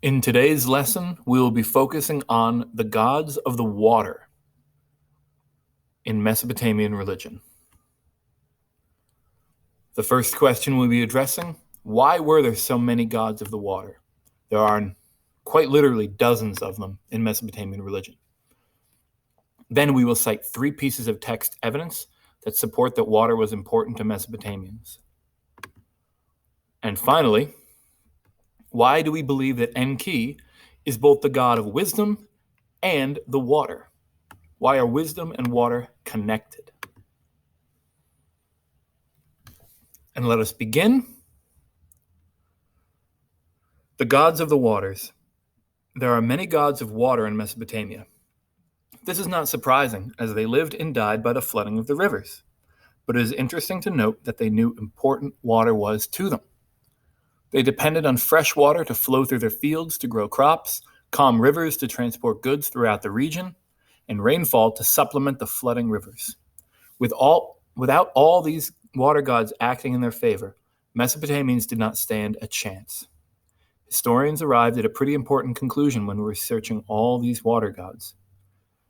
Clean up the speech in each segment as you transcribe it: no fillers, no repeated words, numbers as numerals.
In today's lesson, we will be focusing on the gods of the water in Mesopotamian religion. The first question we'll be addressing: why were there so many gods of the water? There are quite literally dozens of them in Mesopotamian religion. Then we will cite 3 pieces of text evidence that support that water was important to Mesopotamians. And finally, why do we believe that Enki is both the god of wisdom and the water? Why are wisdom and water connected? And let us begin. The gods of the waters. There are many gods of water in Mesopotamia. This is not surprising, as they lived and died by the flooding of the rivers. But it is interesting to note that they knew important water was to them. They depended on fresh water to flow through their fields to grow crops, calm rivers to transport goods throughout the region, and rainfall to supplement the flooding rivers. Without all these water gods acting in their favor, Mesopotamians did not stand a chance. Historians arrived at a pretty important conclusion when researching all these water gods.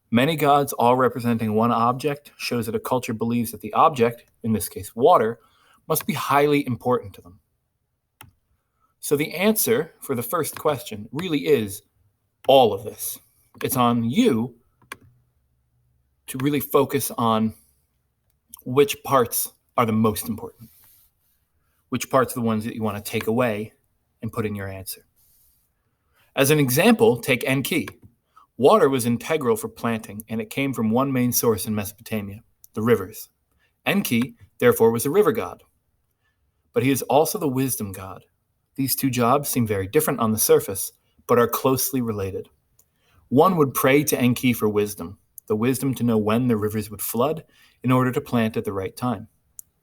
Many gods, all representing one object, shows that a culture believes that the object, in this case water, must be highly important to them. So the answer for the first question really is all of this. It's on you to really focus on which parts are the most important, which parts are the ones that you want to take away and put in your answer. As an example, take Enki. Water was integral for planting, and it came from one main source in Mesopotamia, the rivers. Enki, therefore, was a river god. But he is also the wisdom god. These 2 jobs seem very different on the surface, but are closely related. One would pray to Enki for wisdom, the wisdom to know when the rivers would flood in order to plant at the right time.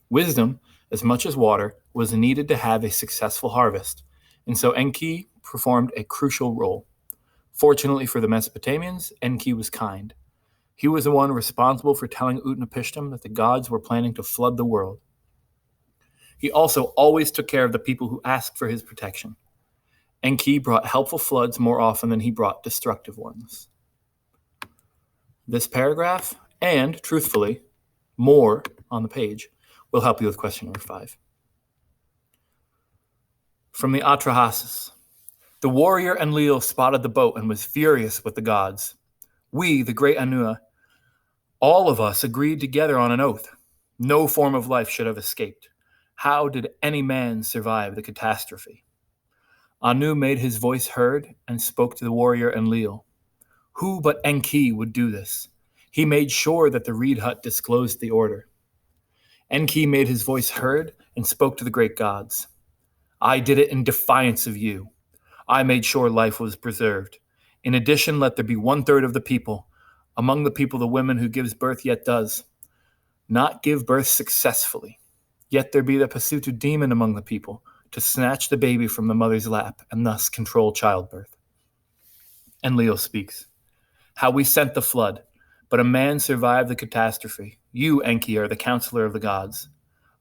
Wisdom, as much as water, was needed to have a successful harvest, and so Enki performed a crucial role. Fortunately for the Mesopotamians, Enki was kind. He was the one responsible for telling Utnapishtim that the gods were planning to flood the world. He also always took care of the people who asked for his protection. Enki brought helpful floods more often than he brought destructive ones. This paragraph, and, truthfully, more on the page, will help you with question number 5. From the Atrahasis. The warrior Enlil spotted the boat and was furious with the gods. We, the great Anu, all of us agreed together on an oath. No form of life should have escaped. How did any man survive the catastrophe? Anu made his voice heard and spoke to the warrior Enlil. Who but Enki would do this? He made sure that the reed hut disclosed the order. Enki made his voice heard and spoke to the great gods. I did it in defiance of you. I made sure life was preserved. In addition, let there be 1/3 of the people, among the people the woman who gives birth yet does, not give birth successfully. Yet there be the Pasutu demon among the people, to snatch the baby from the mother's lap and thus control childbirth. Enlil speaks. How we sent the flood, but a man survived the catastrophe. You, Enki, are the counselor of the gods.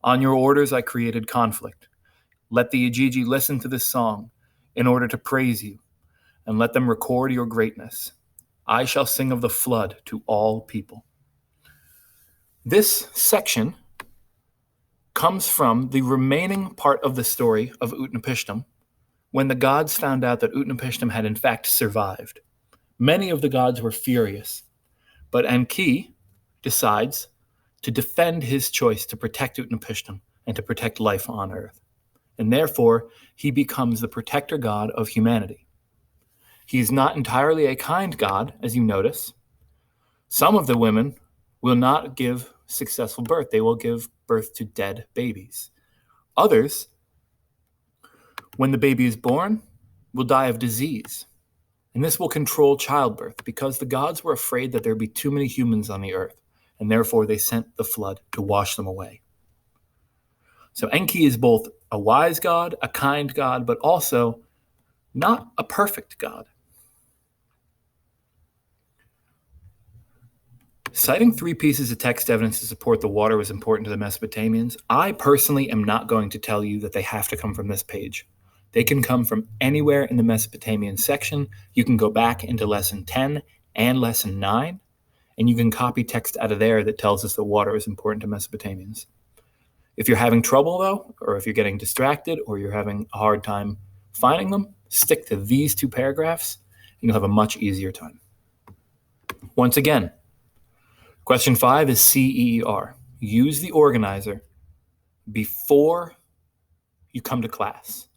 On your orders I created conflict. Let the Igigi listen to this song in order to praise you, and let them record your greatness. I shall sing of the flood to all people. This section comes from the remaining part of the story of Utnapishtim, when the gods found out that Utnapishtim had in fact survived. Many of the gods were furious, but Enki decides to defend his choice to protect Utnapishtim and to protect life on Earth. And therefore, he becomes the protector god of humanity. He is not entirely a kind god, as you notice. Some of the women will not give successful birth. They will give birth to dead babies. Others, when the baby is born, will die of disease. And this will control childbirth because the gods were afraid that there would be too many humans on the earth, and therefore they sent the flood to wash them away. So Enki is both a wise god, a kind god, but also not a perfect god. Citing 3 pieces of text evidence to support the water was important to the Mesopotamians, I personally am not going to tell you that they have to come from this page. They can come from anywhere in the Mesopotamian section. You can go back into lesson 10 and lesson 9, and you can copy text out of there that tells us that water is important to Mesopotamians. If you're having trouble, though, or if you're getting distracted or you're having a hard time finding them, stick to these 2 paragraphs, and you'll have a much easier time. Once again, question 5 is CEER. Use the organizer before you come to class.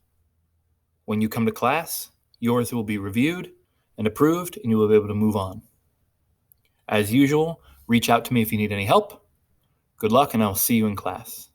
When you come to class, yours will be reviewed and approved, and you will be able to move on. As usual, reach out to me if you need any help. Good luck, and I'll see you in class.